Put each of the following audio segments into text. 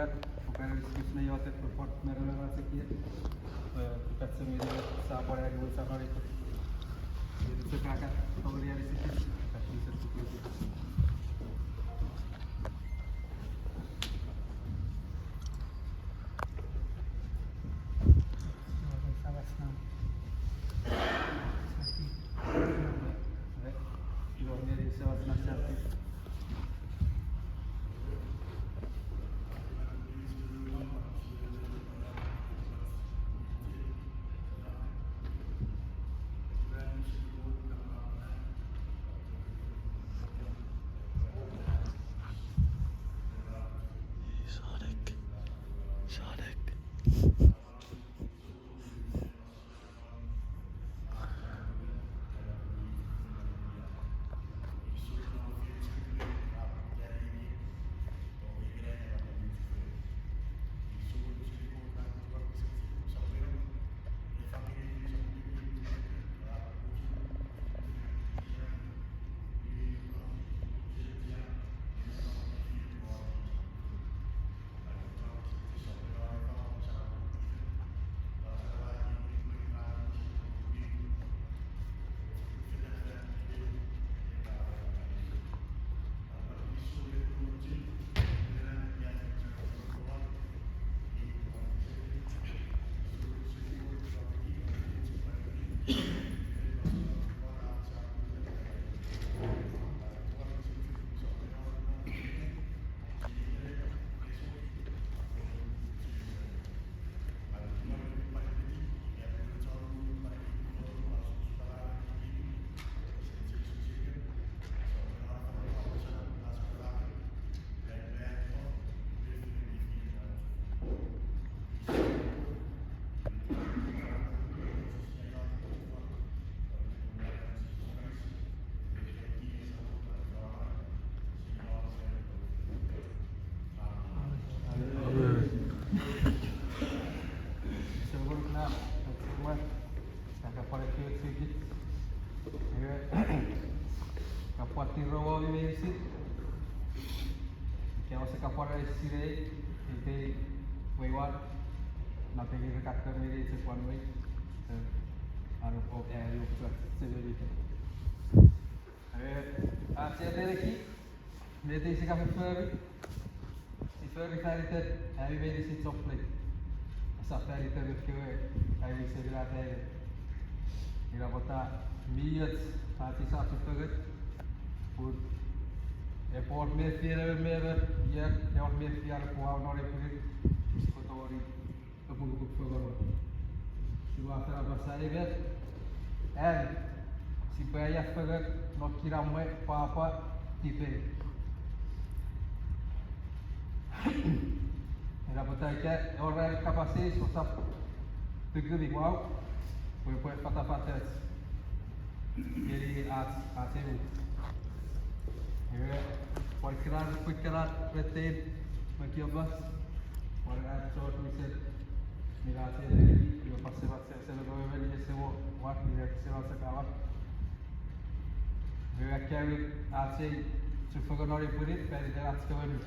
Bukan diskusi yang ada berport mereka sekian. Kita semua sabar yang dulu sama itu. Jadi sekarang kalau dia di situ, kita bisa seperti itu. Kapatirawa University, que é você capora esse rei, ele tem o Iwan, na peguei que capta no meio de quando vai, a no pop é o que você vê aqui. A tia dele aqui, ele tem esse café furry, se furry faz ter, aí vem esse chocolate, essa furry ter que aí vem se virar até, ele vai botar milhas, hati satu furry. E por me fiare e or me fiare po a onore per scotori dopo che tu fai si va a fare la passare si può a fare no kiramwe papa tipe e la potai che ora il capacità so sa peguri wow puoi fare fatta ieri a te por criar reter aqui abaixo por a short me said mira até eu passei se não vai ver esse o ar que se vai sacar eu aqui até se for agora por isso pede dar as coisas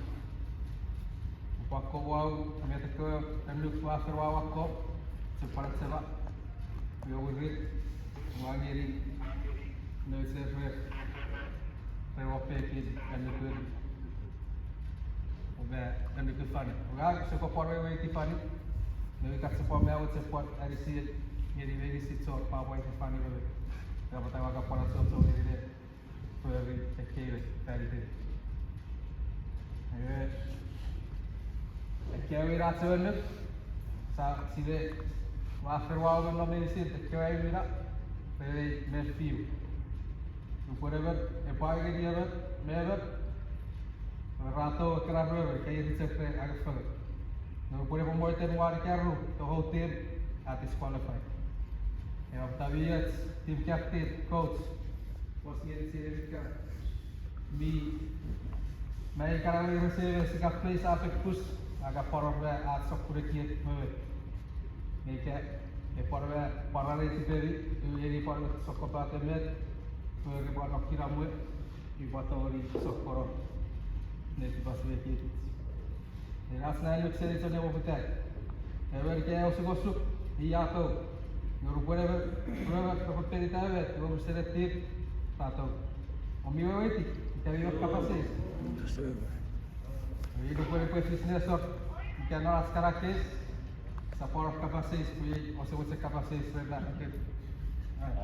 o paco uau a minha teco a minha tua fazer uau a cop se para se lá eu vou ver o agiri não sei se Pero pepe kan itu, oke kan itu fani. Oke, sepuluh orang itu fani. Nabi kat sepuluh mewah sepuluh hari sih, jadi sih soal apa itu fani itu. Kalau tahu agak pola soal ini, pergi kecil dari itu. Kau rasa mana? Sih wafer wow kan namanya sih, kau mira, pergi merfiu. Whatever, e poi che dire, never, rato kerana che ia sempre agak fala. Não pode pembuat tem war carro, to hotel at disqualify. E aptavia team captain coach. Was ia dizer que me cara ia receber esse café sabe que pus agak porong a só por aqui me que e para esse período ele para só completamente Pergi buat nak kira muat, di buat orang sokoro, nanti pas dia kiri. Rasna look selezione o putai. Perché è un succo iato. Non può per perità vet, non selettiv tato. O mi veti, che avevo capacità. E dopo le queste sinestre che hanno la scaracchis, sapore capacità, poi o se vuoi capacità per la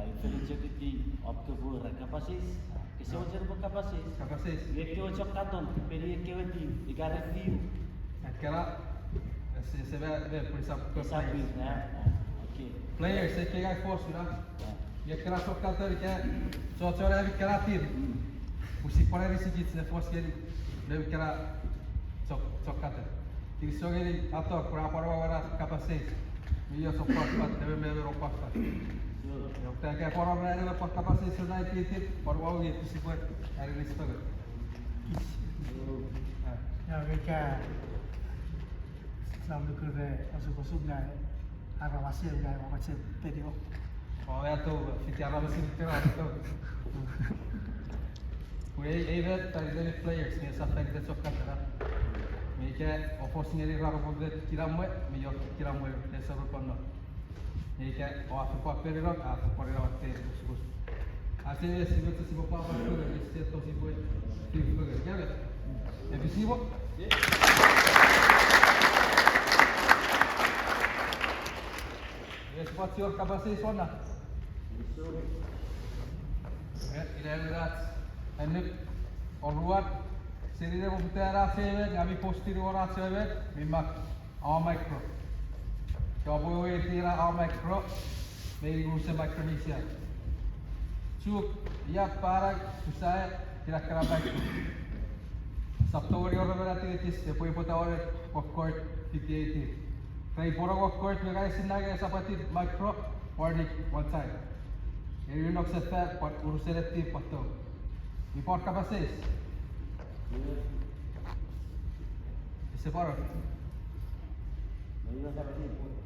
Intelligente opte voor capacis. Que se você não capacis. capacità. E que eu chocar don, peri que eu ti, e cara review. Aquela se vede per esempio Sabe, né? Ok. players se che hai fosse là. E che la giocatore che so c'era che la tir. Usi pare di se fosse che deve che la giocatore. Ti so che a to per la parola capacità. Io so fatto deve me avere fatto. Eu tenho que agora não era para capacete da IT, para o alguém que se for era nesse programa. Ya mereka selalu kerja masuk-masuk dan ada hasil dan macam video. Oh ya tu, ficar lá assim que era tu. Aí vet tá de players, né? Essa frente de socar tá. Me que o fosse nele raro por ver tirar moe, melhor tirar moe nessa roupa não. E que o a per rock a per rock te su. Assim se você se for para tudo, esse é todo tipo de quer ver? É visível? Esse pode ser o capacete só na. Ele é verdade. E nu luar serie de putea CV, kami posterior CV, memang Amac Pro. Kalau boleh tira Amac Pro, bagi usaha Micronesia. Cuk, ya para susah kira-kira baik. Sabtu hari orang berarti itu, depois botar hora court 58. Kaya pura court mereka sinaga seperti Mac Pro, warning one time. Ele não se faz para o seletivo pato. E por capacete. Esse fora. Não ia dar tempo.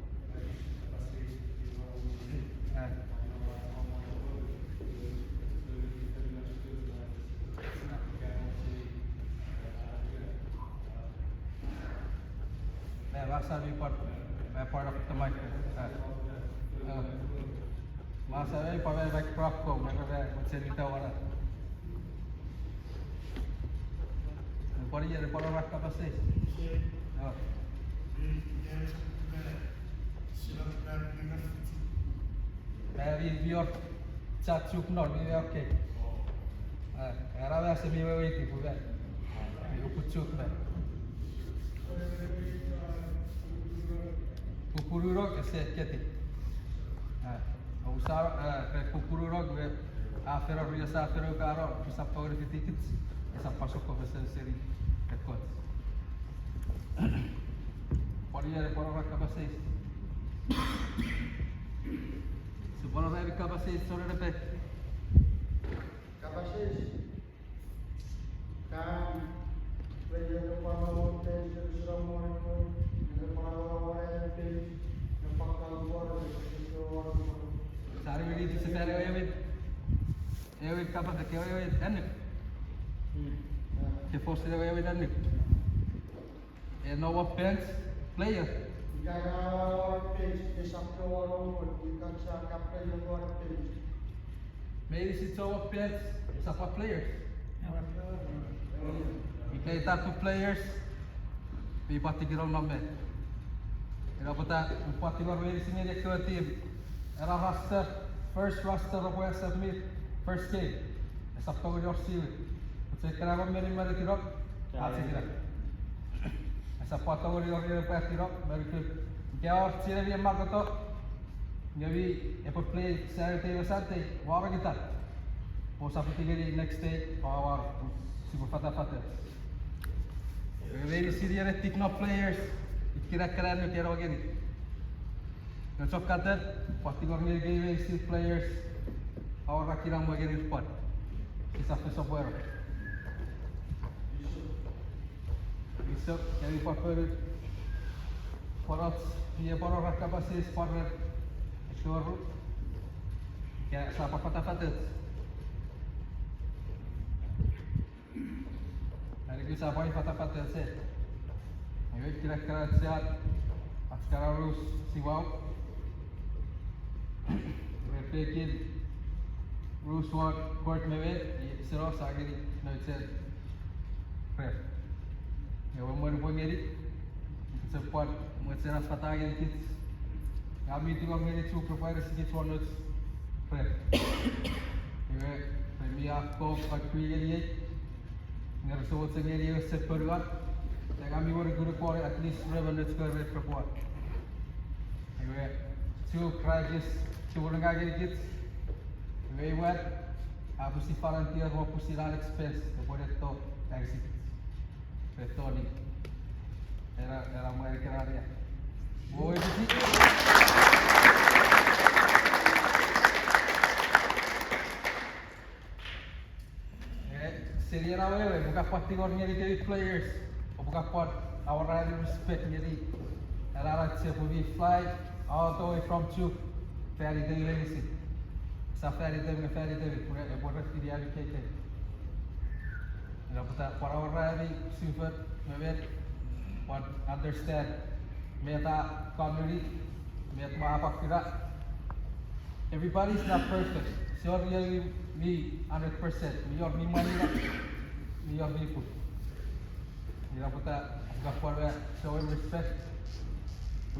Masa ni part of the mic. Masa ni part of the prop ko, mereka macam ni tahu orang. Pode ir, pode orar para vocês. Vi har satt upp någon, vi är okej. Här har vi alltså vi var ute på väg. Vi har fått upp med. Pupururok är säkert. Usar pupururok vi after vi sa after o karo, sa power tickets. Essa passou com você série de coisas. Pode ir para orar para vocês. Sebelum saya buka pasir sore depan. Capacete. Kan players para montar sudah mau para orang yang pakal buat Sari ini di sekitar Ewit kapan tak Ewit anu. Que fosse de Ewit anu. É nova pants player. Jika orang page disappear orang jika siapa player orang page. Maybe it's nova pants. It's apa players. Kita itu players. Vi pati kira nombor. Era pata pati baru ini sini dia ke tim. Era roster first roster of West Submit first game. Essa tahu dia sih. Saya kira kami ni mari kira. Asal kira. Essa foto ori para tirar, mas que a hora tira via marca to. Gavi é por play Saturday ou Sunday, vara kita. Ou sabe que ele next day, power se por fata. Gavi se dia de no players, kira-kira no kira alguém. Não só cada, pasti orang gavi se players, agora kira mau gavi spot. Kisah pessoa boa. Isso, que aí para dia para orang capacete para choro que é só para fata. Aí que sabe fata se. Anyway, kira-kira sehat. Sekarang harus siwau. Berpikir harus kuat mewah. Serah sagari nasi prep. Ya, umur pemeri cepat macam apa yang kita. Kami tu kami ni cukup prepare sikit soal prep. Anyway, kami aku pakai ni. Ngerasa sendiri seperuat. Kami baru guru at least 700 square meter per quad. Anyway, two crashes, two orang lagi dikit. Anyway, what? Aku si volunteer, aku si run expense. Depois itu exit. Betul ni. Era mai kena dia. Boy di sini. Seria nama bukan pasti orangnya di players. Bukan pot our rider respect jadi era se we fly all the way from Chuk ferry de legacy sa ferry de por dia ali que não pode para our rider super me what understand meta community meta apa kira everybody's not perfect so really me 100% me or me money me or me put. Kita putar gafar show him respect.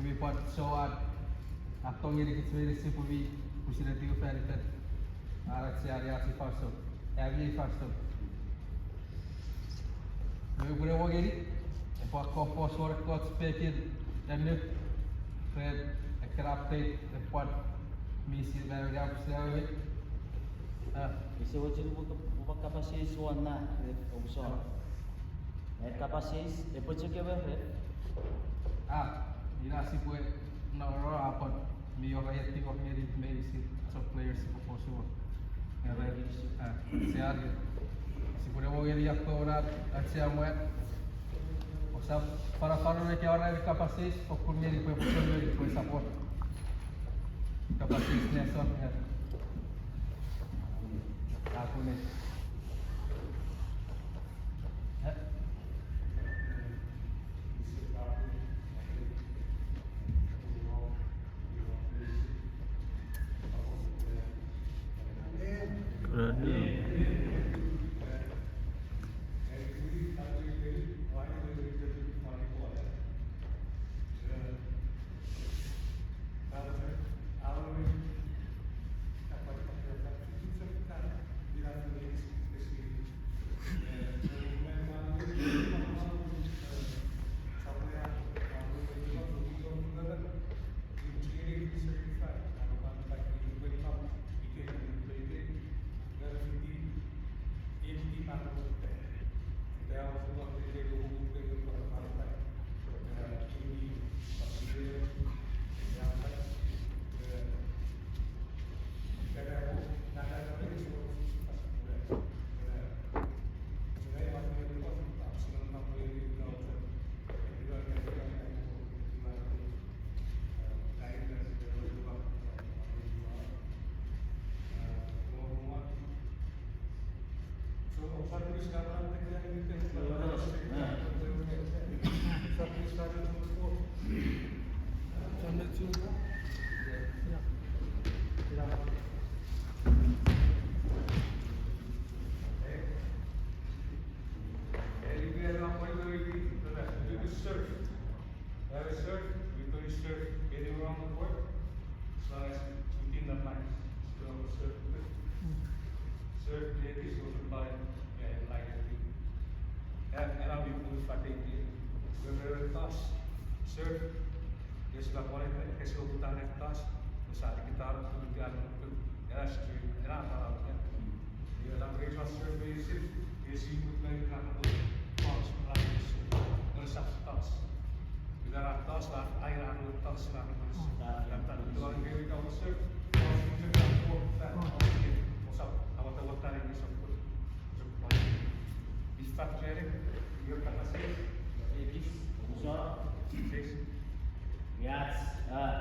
We put show out. Atong ini kita sendiri sih we pusi nanti ke ferry kan. Alat siaran si fasto. Every fasto. We boleh buat ini. Apa kau suara kau speaking dan ni. Fred kerap play depan misi dari apa sih? Kasi wajar buka kapasitas warna usah. Kapasitas, depois de que vai ver. Ina si pue na ora apa mi ora yeti ko mi rit me si so players ko poso. Era se arge. Si pure wo yeri yakko ora asia mo. O sa para que ora el kapasitas o kur mi rit pue poso mi rit pue support. Kapasitas ne so ne. Aku ne.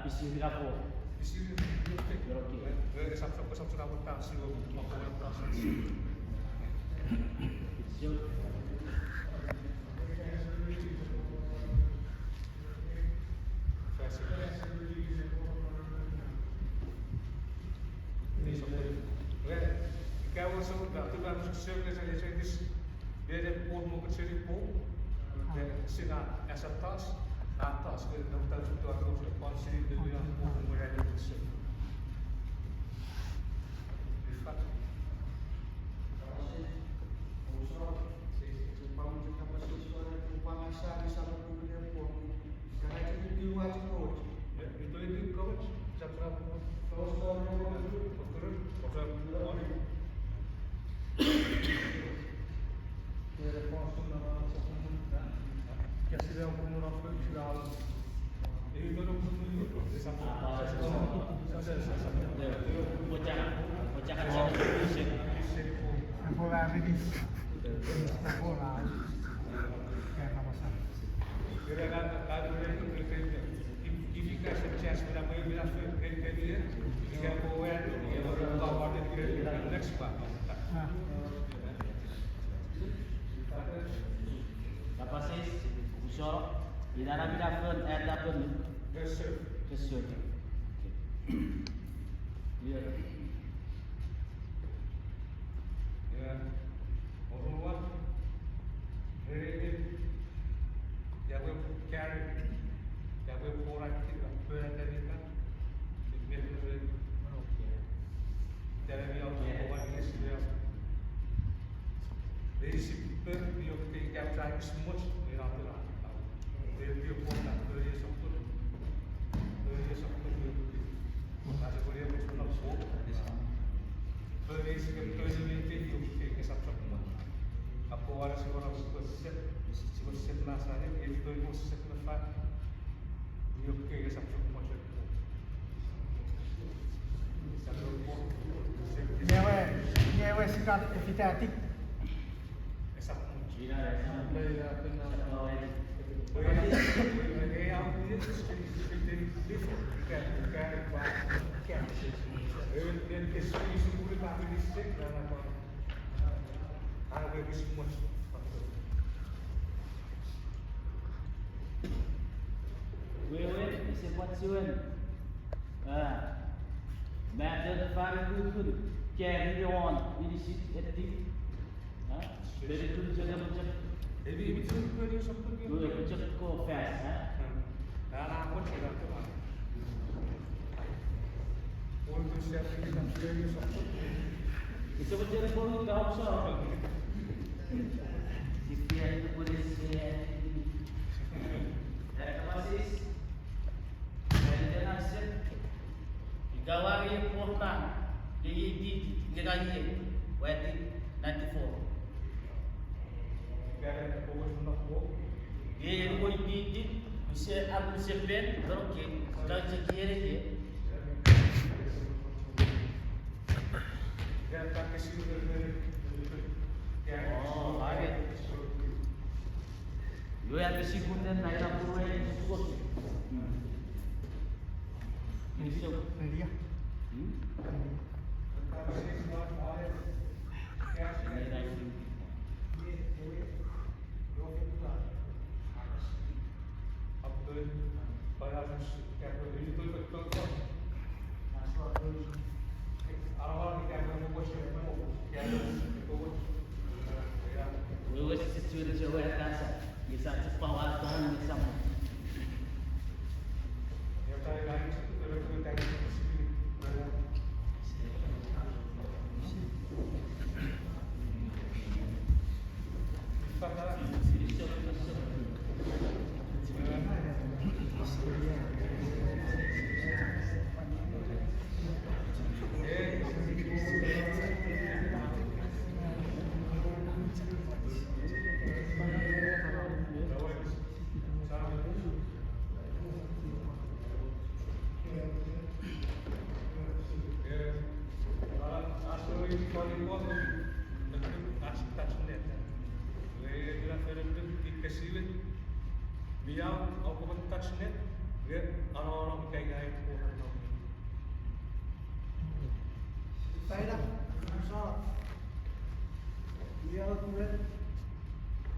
Isi Singapura. is weer de poort moet het serie poort. Sina atas, we dan dat het door ons de panserie de weer poort moet rijden met z'n. Itu itu coach, siapa Bocah saya En voor wij niet. En voor wij. Kijk, dat was het. Ja. Kapasies, usor, di dalam bidang adapun kesur. Ya. Nyewe sikat evitatik. Wewe information. Method variabel carry on ini sih etik. Dari tu jaga macam. Jadi itu dia sampai dia. Dua macam ko fast. Dalam apa cerita tu mana? Untuk siapa kita dia sampai. Itu macam ko dah usah. Dia itu boleh saya. Kapasitas. Dari hasil gawari portan di geraye wati 94 Cara fokus nak dia jadi koi di bisa aku sepen berokey sudah cekire dia dan tak kesini oh ada lu yang kesikunden naik purwe cukup ini so Ready ya? Wewe situasi Jawa kasa bisa cepat waktuan bisa Biar aku touch net, dia orang-orang kayak Saya dah. Dia kemudian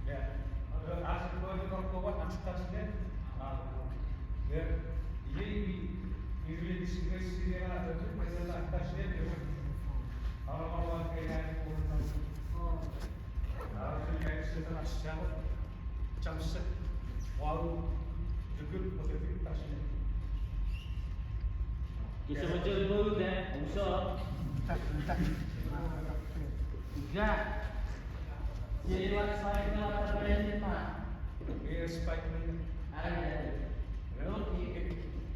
ya, ada asal kalau buat touch net, ya, ini diskusi dia ada tu pasal touch net, orang-orang kayak setelah self jamset walau juga motivitasnya. Kisah macam baru dah, usaha. Tak. Enggak. Jadi waktu saya kalau ada yang lima. Meer spijt me. Ada.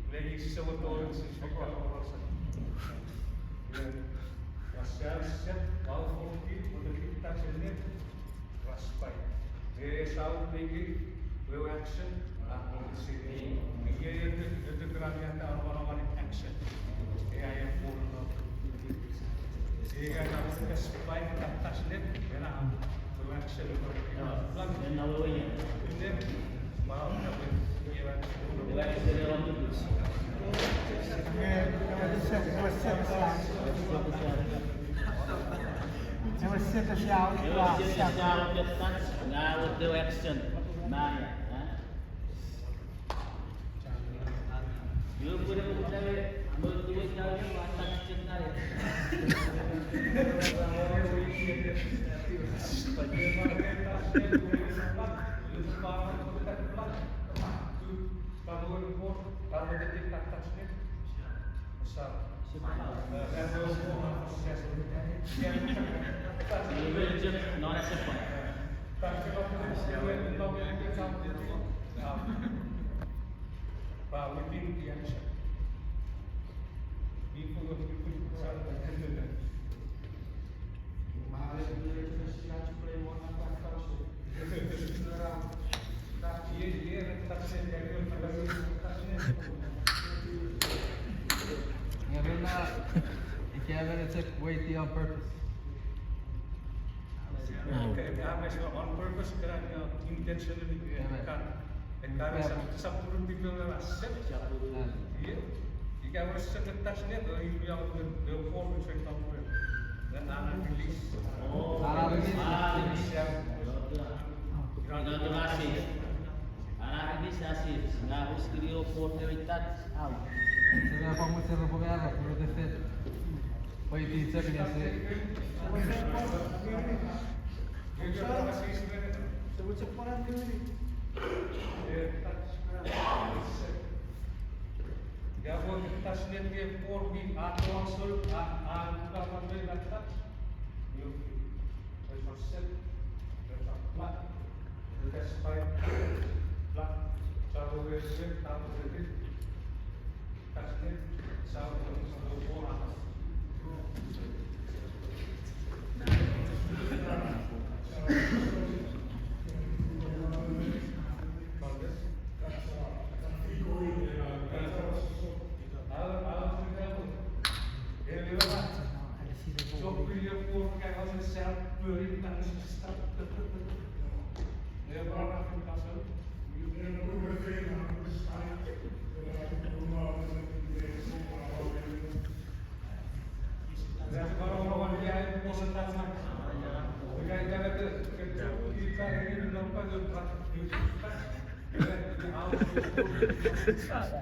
Lagi sesuatu orang sesuatu orang. Ja zelfs walau volunteer motivitasnya spijt. Zou denk ik wil action. Hier de keramian orang-orang action. Yang pun. Jika kamu spijt atas net, karena wil action. Dan awalnya. Ini mau dapat Lagi dari orang tu. Eu vou ser social. Now with the action. Nah ya. You boleh buka bertulis kali atas cerita ya. Non è sempre. But within the action, people Ik heb het echt wait on purpose. on purpose karena intentionally kan. En daar is sapurun people na set. Iya. Jika harus seketasnya tuh itu yang the form effect of dan anak release. Oh, anak ini sasi, nggak harus video prioritas out. Sebenarnya kamu cara pemerintah proteksi. Wait di cek ya sih. Sebut separan dulu. Ya buat kita sendiri dia formi atau langsung bukan sampai lantas. Yuk, set, plat, kita supaya plat, cara berjaya, tahu berjaya, kasih, sama orang.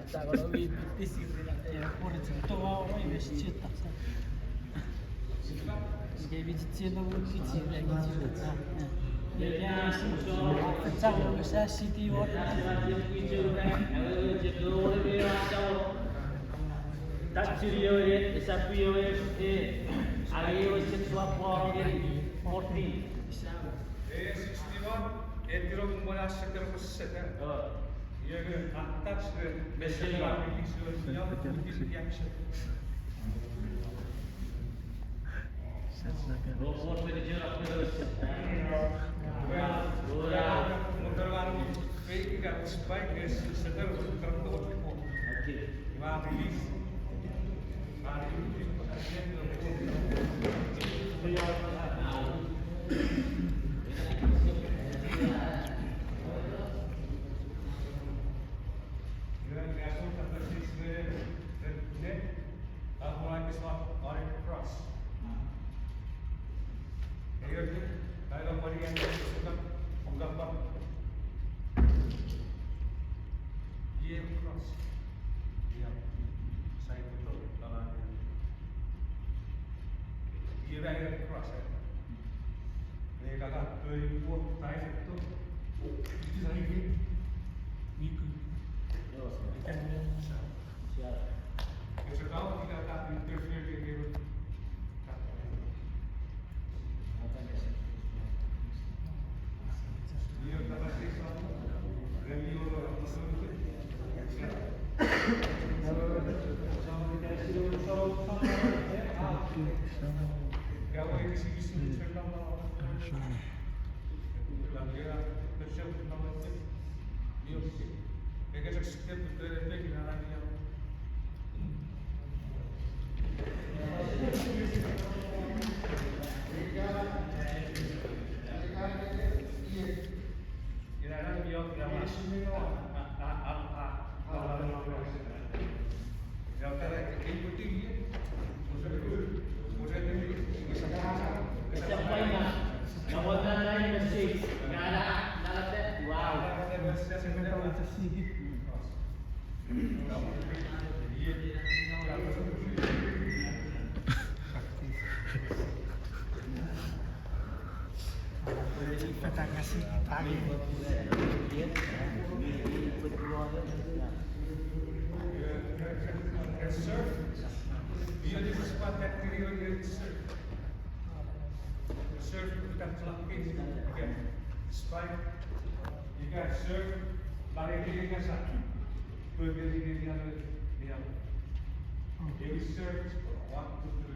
Kalau bisnis ya, orang itu orang investir tak sah. Jika bisnis itu bisnis lagi juga. Jadi macam besar city water. Tak ceria dia, sapi dia, ayo sesuatu orang dia, 40. 61 Edgar Mumbai sekitar persen. Ia atas besar lagi sebenarnya mungkin action. Robot manager apa Motor baru fake kan spike sekitar tertentu. Okey. Wah release. Mari kakak 2000 terakhir itu minggu. Siap. Sekarang tidak ada interview di game. Dia kata siswa review gawe isi-isi selama dia kerja selama dia mereka setiap bekerja di dalam dia Kita kasih tadi. Dia di tempat bacteria yang surf bukan celaka spike jika surf balik diri kan sakit berdiri dia dia surf waktu itu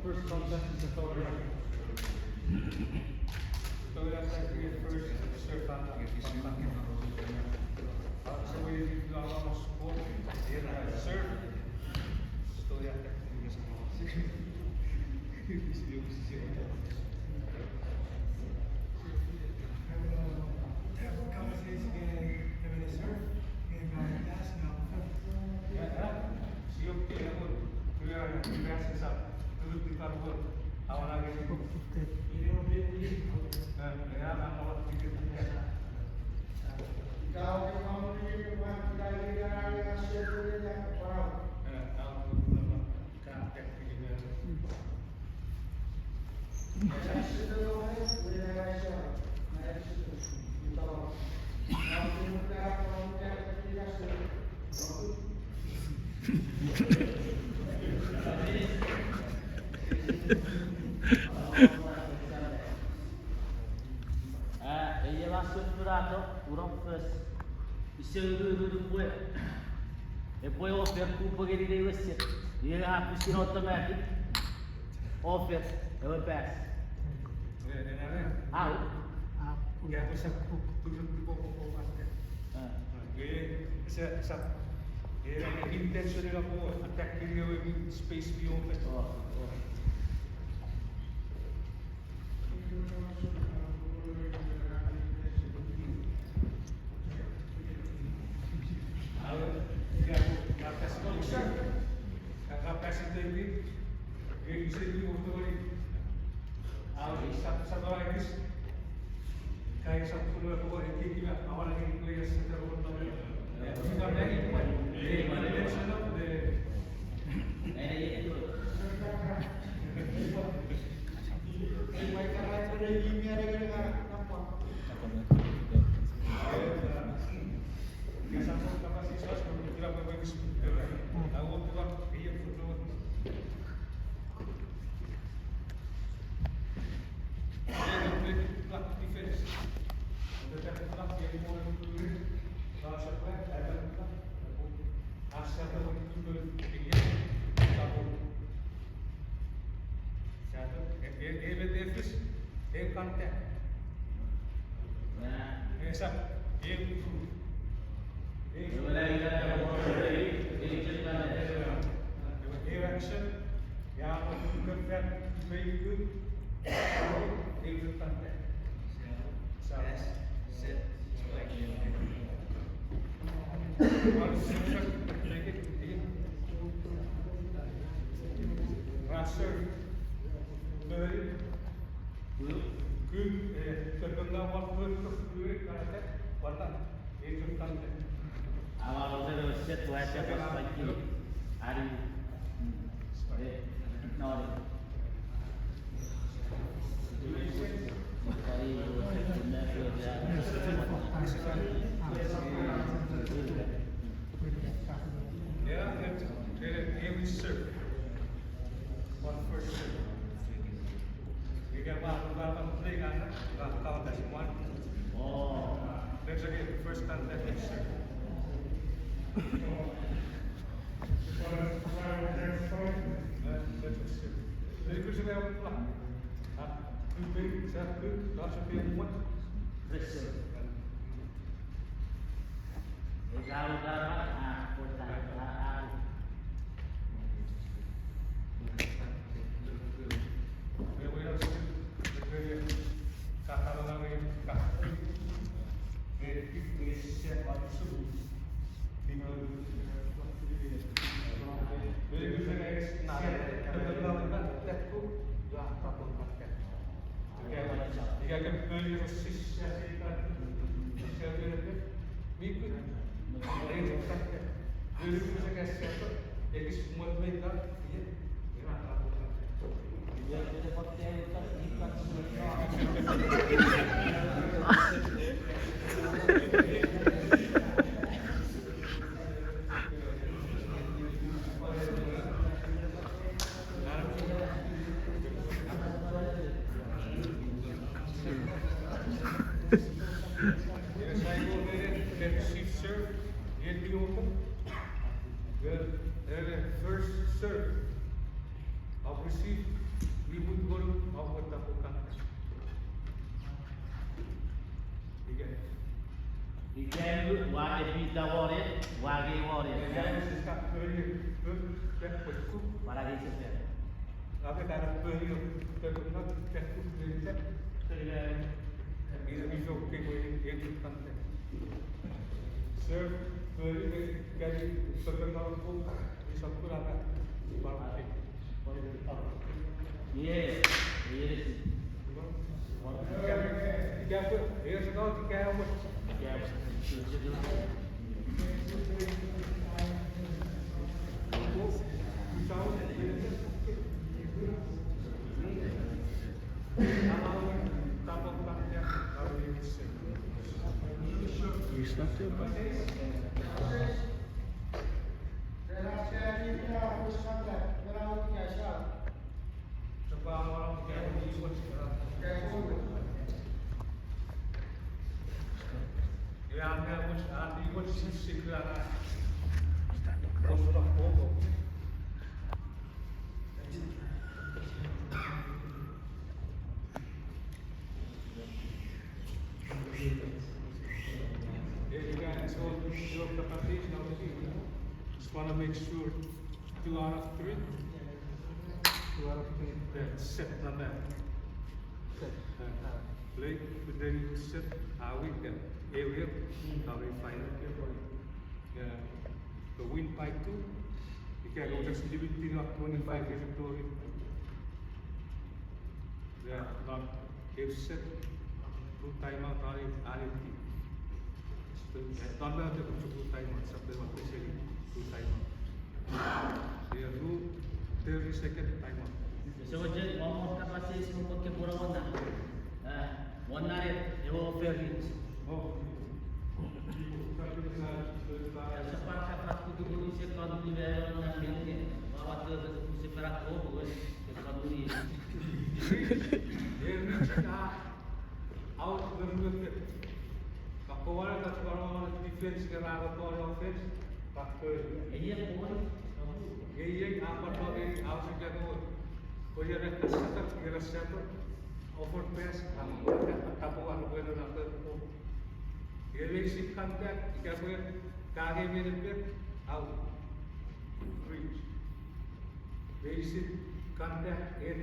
First contact is authority. So that's actually the first surf out. So we do a lot of sport. Surf. So yeah, Ele lasciou furado, urang first. Isso depois. Depois offer culpa que ele deu esse. Ele a piscina automática. Offer, eu pass. Ah, ya bisa tujuh puluh basket. Dia intention nila po attack video yung space view open. Kaya sa pulo ko ay kikila awal lagi ko yung sa tarong tabi. Kita lagi ko ay intention of the contact. Yes, action, yeah, very good. Contact. Raser, beri, terkenal waktu terkuat karena warna itu kan. Awal udah set buat siapa lagi? Hari ignore. Yeah, every serve. One first serve. Jika baru play kan, count as one. Oh, Let's again, first contact is serve. Jadi kursi lewat lah. Satu, langsung dia muat. pressure. Kalau darah, kota. First serve of receive, we would go of what the Ikan wajib kita waris, wajib waris. Para di sebelah. Apa cara beliau terkenal tekuk beliau bisa oke itu konten. Serve beliau jadi terkenal pun bisa kurang balik. Yes, yes. Tiga pun, dia sekali tiga pun. Just want to make sure 2 out of 3. 2 out of 3. Yeah, set on that. Set. Play, but then you set. How we get area. How we find it. Yeah. The win by 2. You can go just give it 25 years of glory. Yeah, not if set. 2 timeout RMT. Don't have to 2 timeout. Something like this. 2 timeout. Dia tu 30 second timeout. So just almost kapasitas semua pakai pura warna. Warna ni, ewo fairly. Oh. Sepakat aku tu dulu saya kalau di daerah mana ni, bawa tu sepakat oh, kalau ni. Dia ni cakap out berbuat. Kalau orang tak sekarang defense kerana orang offense, faktor. Iya pun. ये आप पर आवश्यकता को कोई अगर कसरत की रस्सा तो ऑफर पेस हम तब वो आप कोई ना तो ये भी सिखाते हैं क्या कोई कागे मेरे पे आउ reach basic contact in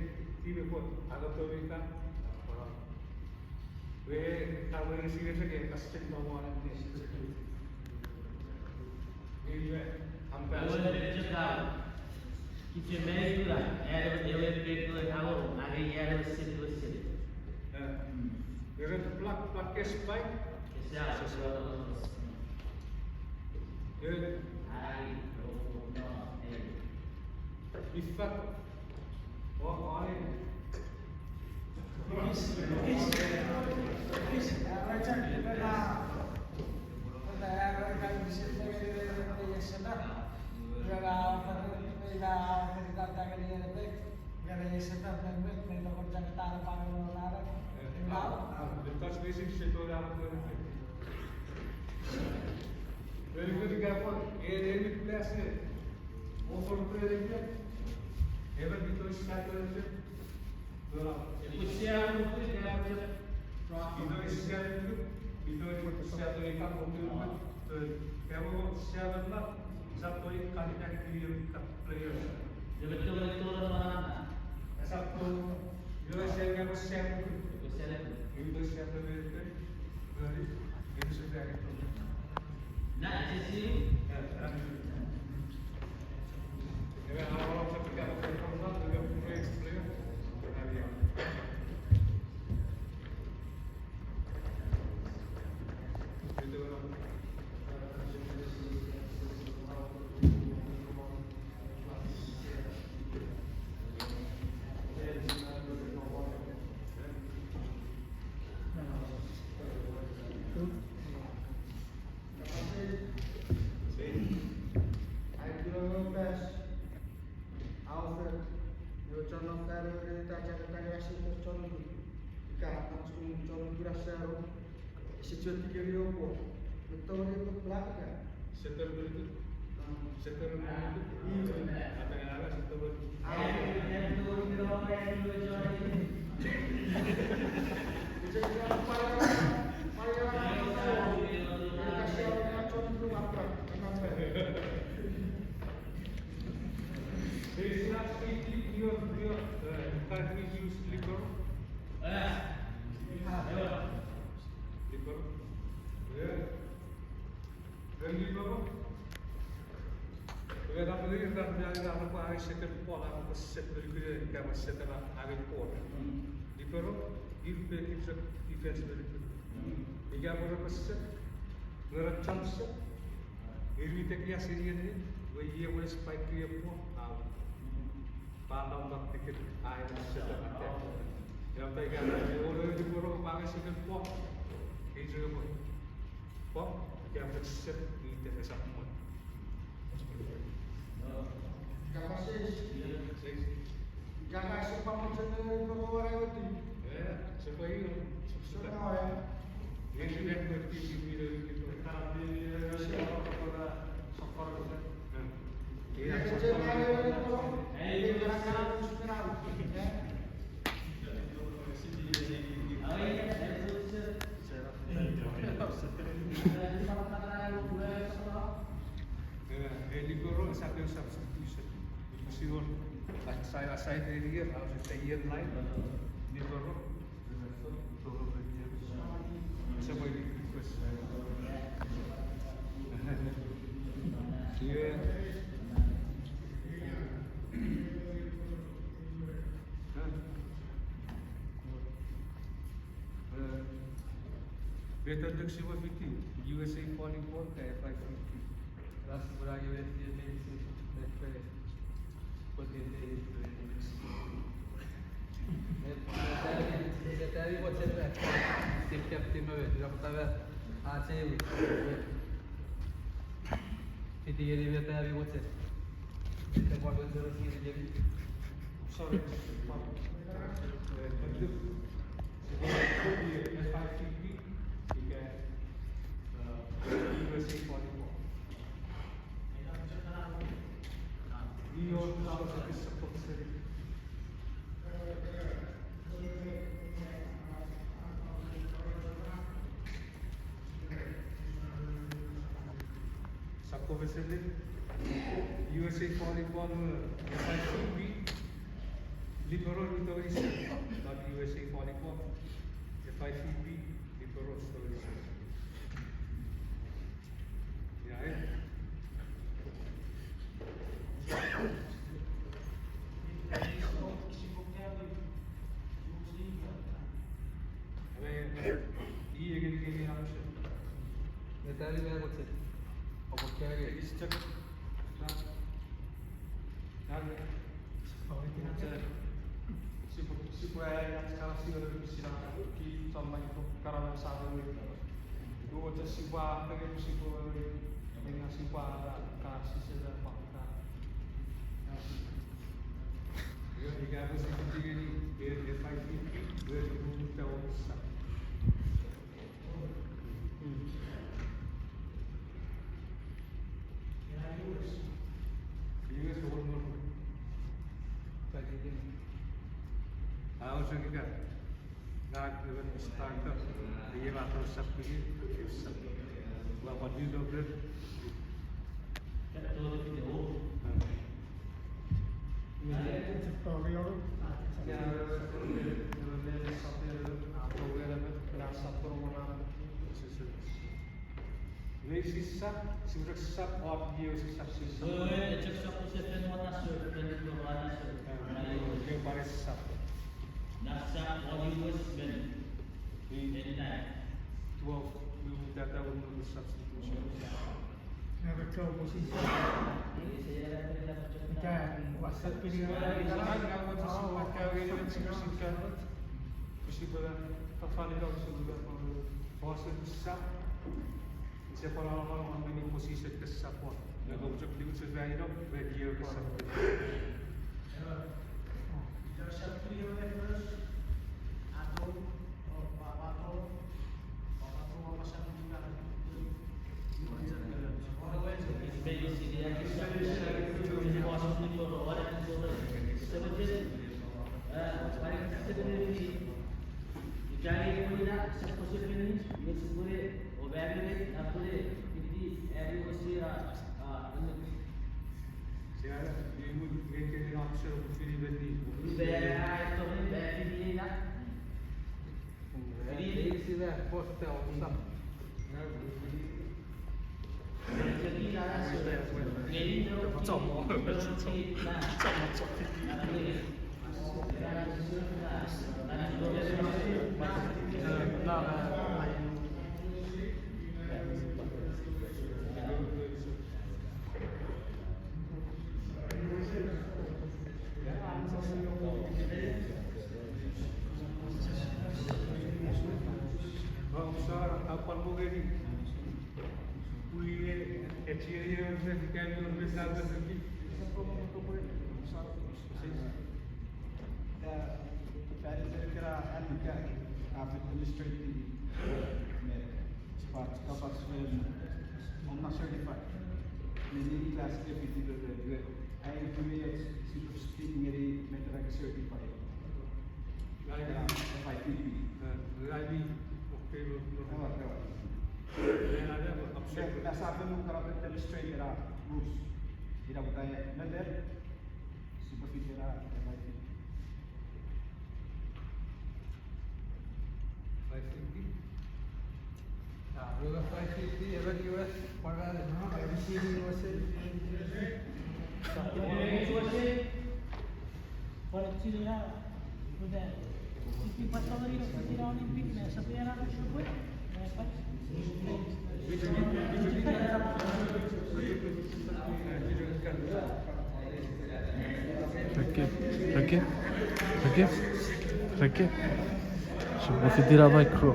TV को अगर तो भी का वे कावे सीरियस है कसरत नवान Agora ele jogava. Que tinha meio lá. Era eu ia pegar agora. Aí era você. Era de plak kespai. Esse é o Aí, Ifat. Olha. Depois vezes que chegou lá very good example. Ele pudesse oferecer ever because satisfaction. Saya dari dia, harus saya lain, dia baru, sama ini request. Dia, better than Shiva 50, USA falling for FI50. Ras beragi dia Tadi buat saya tiap tim tidak pertama Aceh itu dia tadi buat saya kita buat terus ini jadi Sorry, FI50, jika USA falling for. Dia harus lebih support sedikit. USA volleyball FICB liberal Indonesia, not USA volleyball FICB liberal Indonesia. Ya, cek. Dan si puai yang sekarang sih udah bisa di sama itu karena salah itu. Dua cek si puai dengan si puai dengan si puai kasih sudah pakar. Ya, jika aku sih ini dia pasti dia butuh usaha. Harus juga nak dengan starter dia bakal seperti lawan di double. Kan itu video. tutorial. Ya, dia sampai atau dia berasa permohonan. Ini sisa, sudah sisa audio sisa. Cek satu seven mana sur dan itu mana sur. Dia baris sisa. Nasa audio was ben. Anytime. 12 data untuk substitution. Never tahu posisi. Kita WhatsApp video. Sekarang kamu masih pakai ini singkat. Mesti bervalidasi sudah proses sisa. Siapa orang ini posisi ke support. Yang objektif sesuai itu radio ke support. Siapa? Dia mungkin option untuk dibeli. Ini sih lah, postel usap. Apa boleh Puye experience kan universidad aqui. Kira advocate administrative spot kapasitas om not certified. Many class deputy the I information super speaking any mental certified. FIPP. Lagi okay Nasabi mo karapit demonstrate na rules. Tidak mo tayo nader. Superficial na FIPP. Luego fue sí, el US para el CD USA. Perché? Se vuoi finire la micro.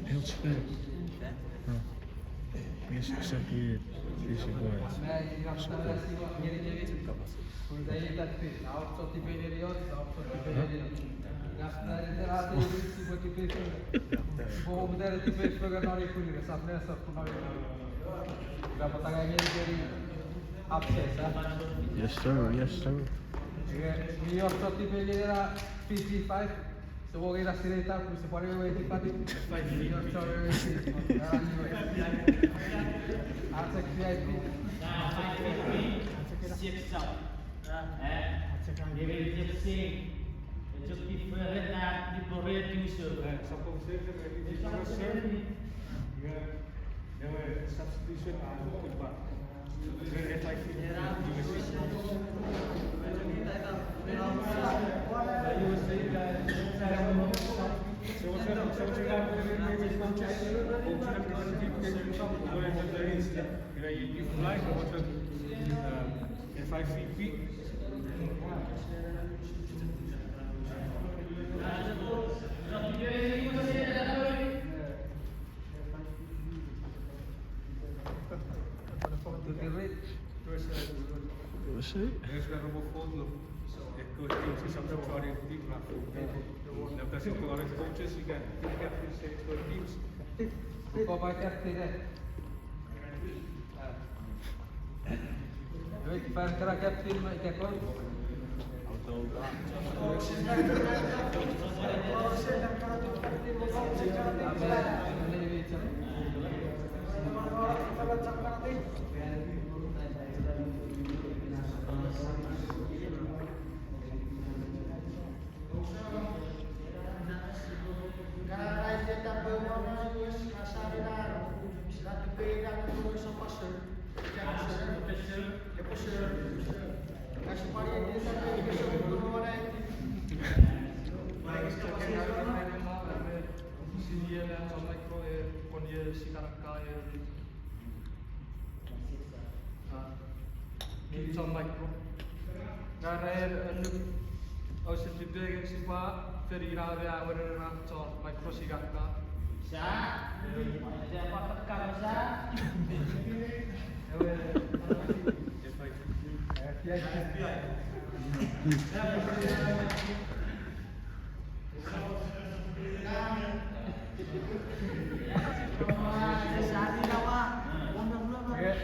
Heel scherp. Yes, exactly. This is why. Yes, sir. Yes, sir. Il miglior shot di pelle era 55, se vuoi la serietà, se vuoi le infatti, il miglior shot era il Azek VIP. Six out. Je weet het zien. Het is ook die verder die probeert te doen. Suppose if you are serving, you have substitution and goodbye. If I Sì. There's a robot photo. It goes to some tutorial people have to now that's it for coaches you can say for teams. Kau baca tidak? Jadi para kapten mereka kau.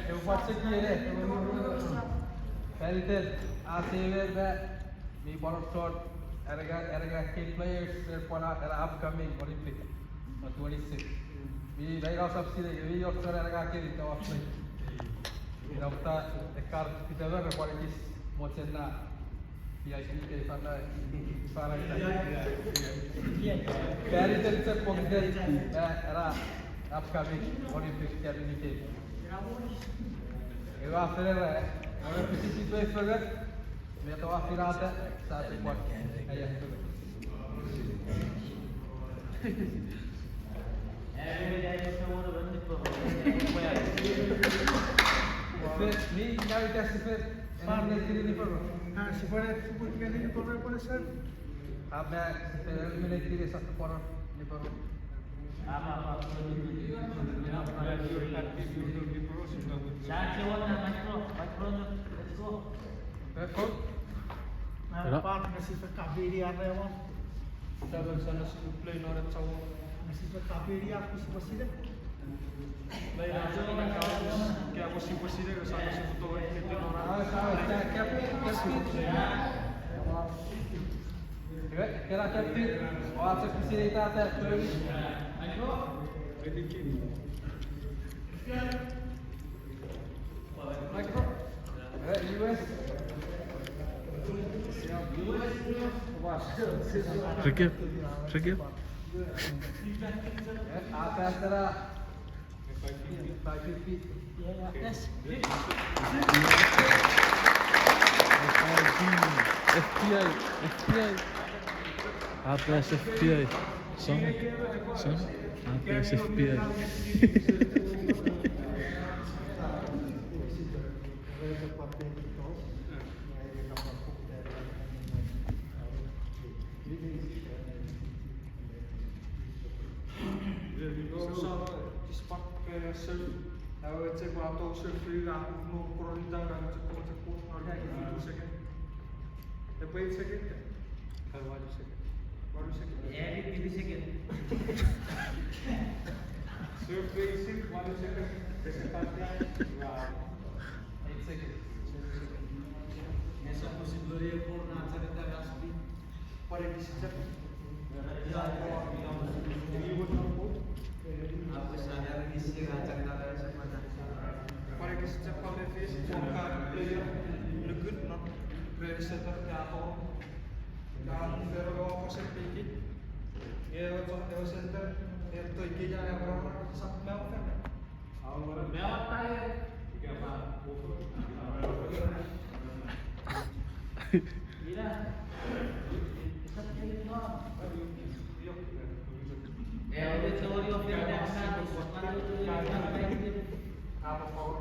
Eu faço aqui, né? Felitel, ACV me bottom short. Era key players era upcoming Olympic 26. Vi dai cosa si deve vi offre ragazzi che stavo a play. In realtà è caro che te dove quale che mocenna PIC che fanno fare Felitel se può dire era upcoming Olympic qualification. E va a fare ora che si due fare mi ha trovato affilata state qua mi navi test per farne di però Si può chiedere di correre può essere? vabbè per me le tiri sotto qua di però ecco Masih terkabiri apa ya bang? Sabe sana se play no era tsaw. Masih terkabiri apa sih masih deh? Lei la giornata che ha così possibile che sana se tutto che te non ha. Kira captain o altre possibilità per Vedi chi? US Recap. Recap. atas era 550 FBI. FBI. APS FBI. Sonic. Sonic. APS FBI. Wait a second. One second. 1 second. Surf basic, 1 second. Wow. 8 seconds essa possibilidade por națională de raspi pare că se țep apa sadar di sini cerita dari semata pare că se țep pare că se poca player legit not player center teatro dan pero apa se pikir ya center ya to iki ya orang sak mel kan Mewah tayo. Mira. Isa pa yun no. The theory of the mathematics. Paano ito yung Apa power?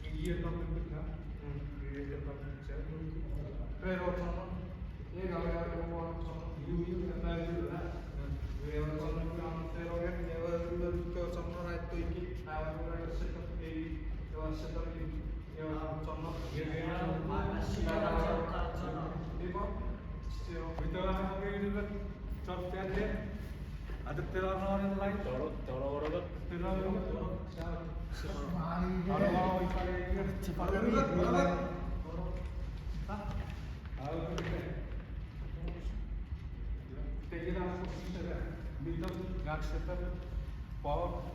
Iya kan betul kan? Iya kan betul. Pero sono ये गावे वो sono you करना है जो है वे और sono काम pero ये never तो sono right तो iki have to set up a set up you sono ये Betul lah kami ini kan software dia. Ada teror orang lain. Teror. Kalau ikale cepat Kita minta gak setar power.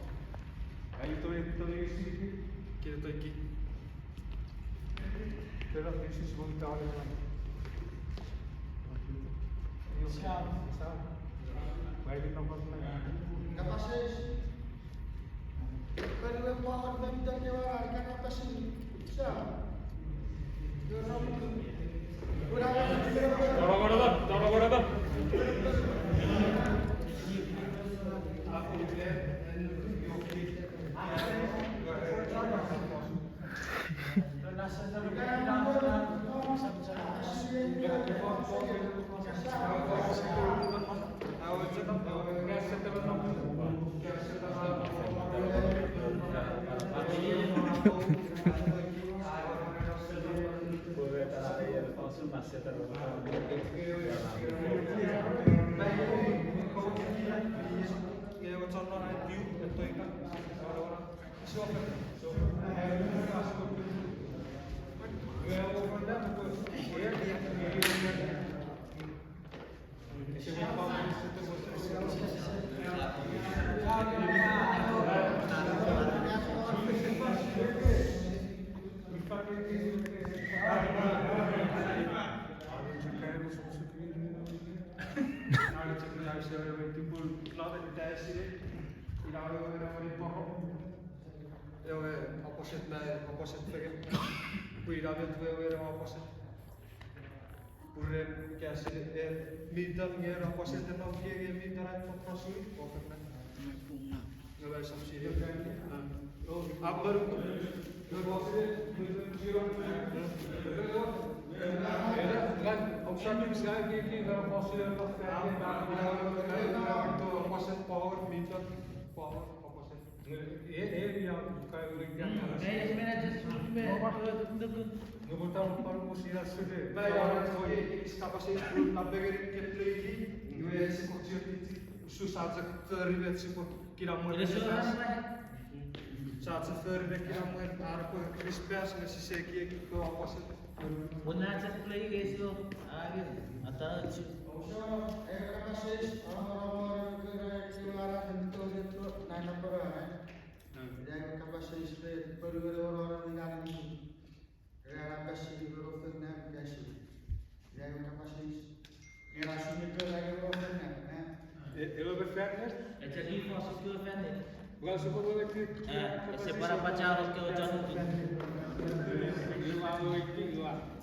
Ayo itu isi kita tu iki. Terus isi semua tahu ni. Siap. Baik di tempat lain. Capacete. Pero eu vou organizar que eu era que capacete. Siap. Tolong. Opposite figure. Kuida vet opposite. Pure कैसे metre ये opposite ना ये metre है तो प्रसूति perfect ना. ये वाला सब सीरियल है. तो आप बार kan observing sekali ini kalau fosil itu opposite power meter power opposite. Ini yang kayak ulikan. Nggak tahu kalau musia sudah. Baik, kapasitas 90 ke play ini sekecil susah terlihat seperti kira saat sefer kira mungkin arah Crispias ngasih segi ke opposite. Una sa play guys yo. Atau Kapasitas orang-orang keluaran itu naik nomor dan kapasitas baru orang-orang dengan ini. Kerana kasih berofennya kasih. Dan kapasitas kerasi itu lagi berofennya. Ele befendi? é de ali posso que eu vender. Agora se for aqui. Esse para pacar o que eu já não tenho. Ele lá no aqui lá.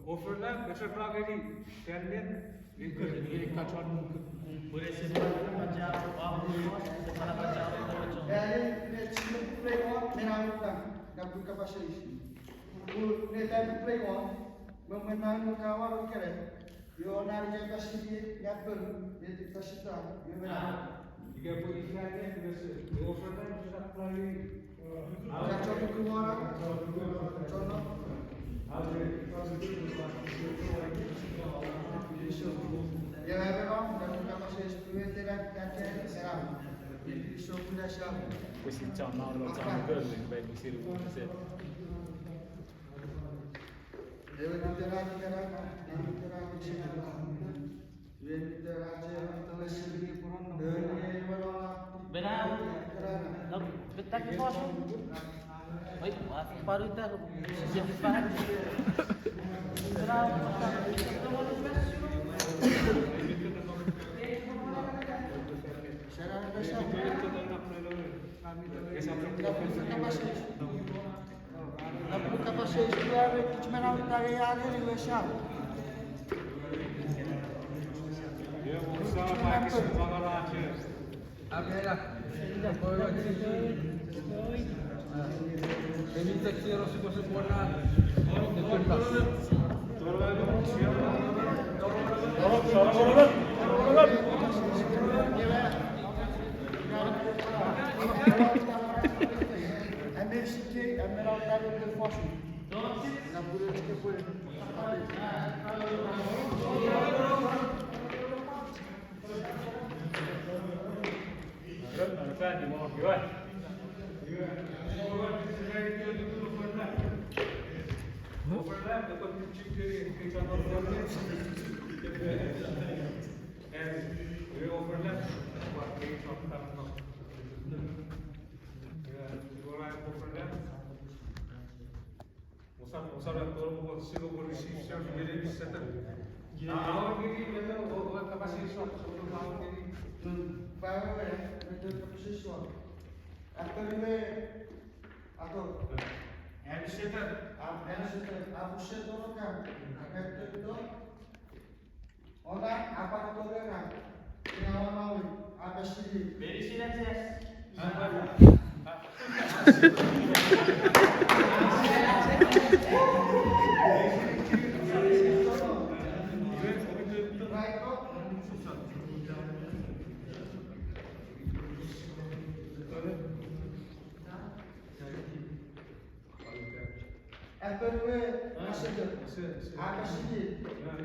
Overlap, besar pelak ini. Terlihat. Ini kacauan. Boleh sebab pacar apa para pacar itu. Jika posisinya di overtime bisa play. Cocok keluar. Cocok. Ya memang dan kita masih sesuai dengan kajian seram. Jadi sudah siap. Questi c'hanno lo c'hanno quello che vai a sirve. Dewan Interaksi Kerana, Dewan Interaksi Kerana, Dewan Interaksi Kerana, Benar. Betul ke pos. Oi, baru itu siap faham. Benar. Saya rasa Napunta pa sa eskwela, cuma na tagayari ni Wesha. Amela. Ini seksi rosiko sempurna. Amerika, Amerika del Fossil. La pure che poi. Overlap, dapat menciptakan kesan overlap. We overlap, buat kesan karena. Overlap. Usar kalau silo polisi siapa jadi bisa ter. Awal ini memang orang kapasitas sebelum awal ini. Para betul kapasitas. Atau Handsetter. Aku sedang kan, itu orang apa itu kan, yang mau apa sih? Very serious.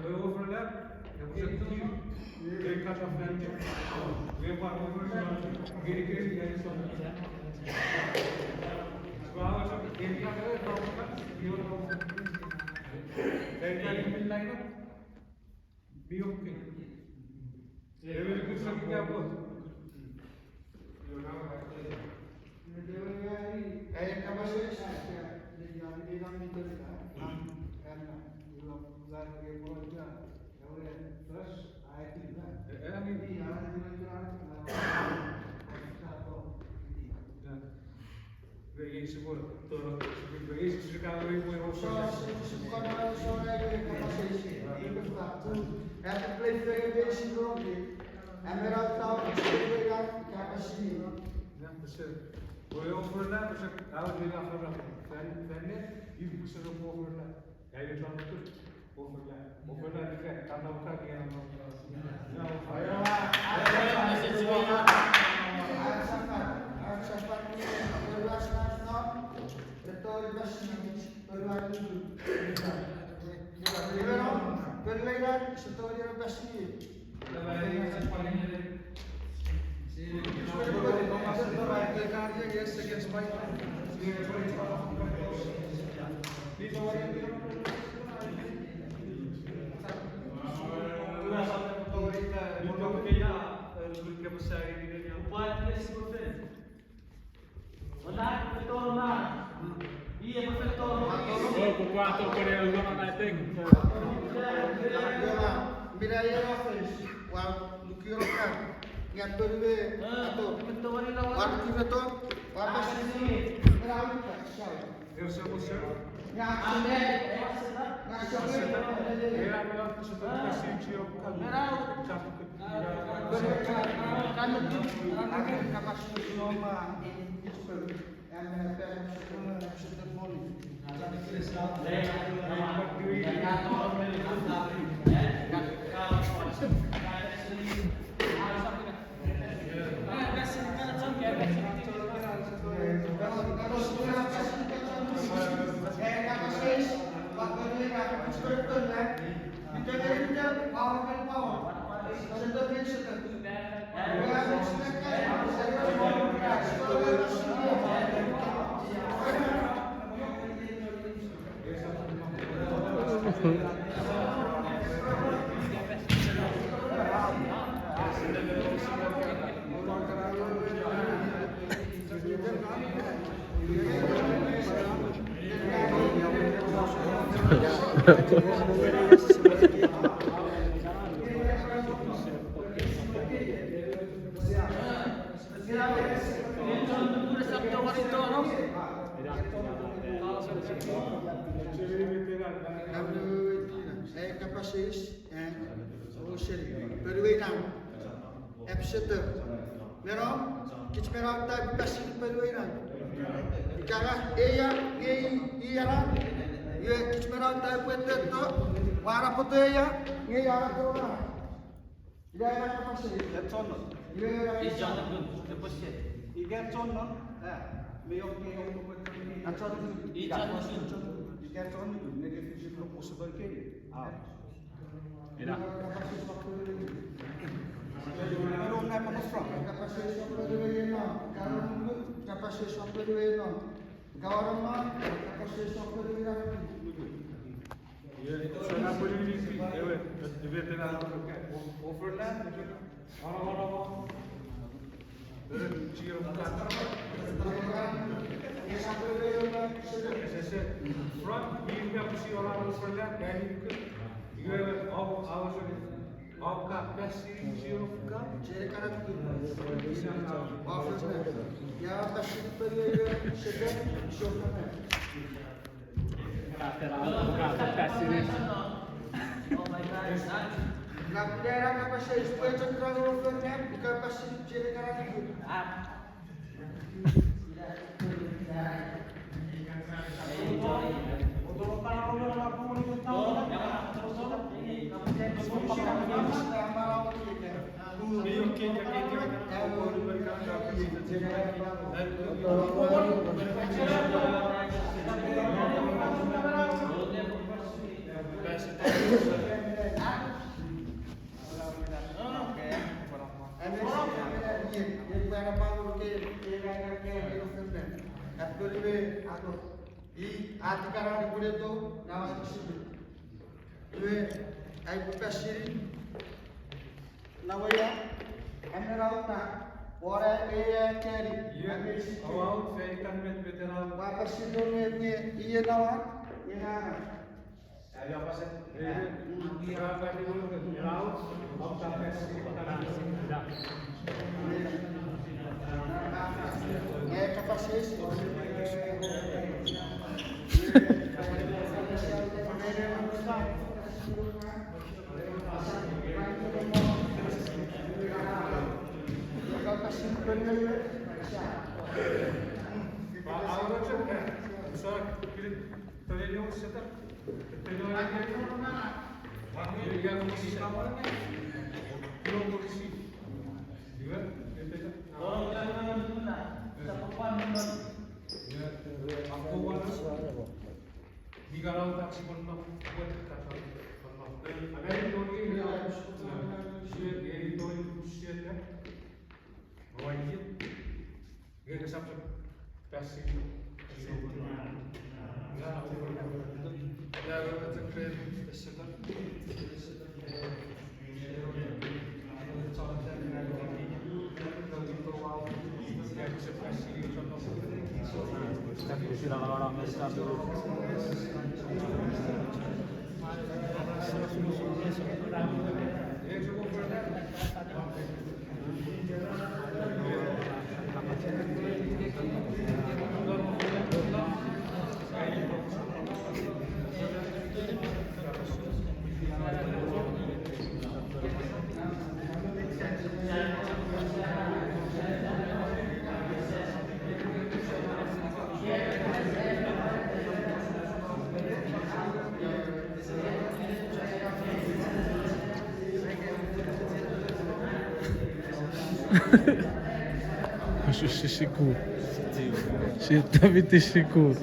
We overlap. We cut off that. We have overlap. Giri dari sana. Sebab ini ada problem. Dari tadi lain biok. Level itu sakit apa? Kayak kapasitas, yang bilang itu kan, terus ayat itu kan. Bagi semua, bagi sekarang ini boleh Bukan kapasitas, itu faktor. Yang play very strong, Emerald Town itu kan kapasitas. Ja, dus wil je overlap? Dus hou je overlap. Dan net, je moet er op overlap. Jij weet wel goed. Overlap. Overlap, die krijgt. Kan ook kan je dan ook. Quanto quello non ha tempo. Miraya office, wal lukirokan, ngat berwe atau waktu betul, apa sih? Merawi tak siapa? Heel simpel, sir. Ngat Ja, maar dat is het ook een stukje op kan. Kan É capacês, o xerife, peruirão, é pseta, merão, que te merão tá passando peruirão, e cara, ia, que te merão tá puesto, para poder e ara corona, e era capacês, é sono. Is John good? Depois que E get sono, meio que eu a toda E John good. e get sono, nem que fique possible que. Mira. Pero não é para mostrar. capacês só peruirão, capacês só peruirão, agora capacês só peruirão. Sana politisi, evet veteran overland, orang-orang bercium kantor, front hingga pusi orang overland dari ke, dia awak kapasi cium kan, Ya passei peruirão, cheguei, chofando. Oh my God. Na daerah kapasnya supaya cengkerang overnya bukan pasti jadi karena itu. awal saya ikan veteran, saya apa sih? Berapa dulu ke laut, awak kapasi Ahora so terlihat seter terlihat yang polisi belum polisi juga Oh, jangan guna. Sapuan nun. aku waras di kalau taksi penuh buat kata penuh ada yang lagi share editor share kan bahwa ini gak sampai taksi Shishiko. Shit, David Shishiko.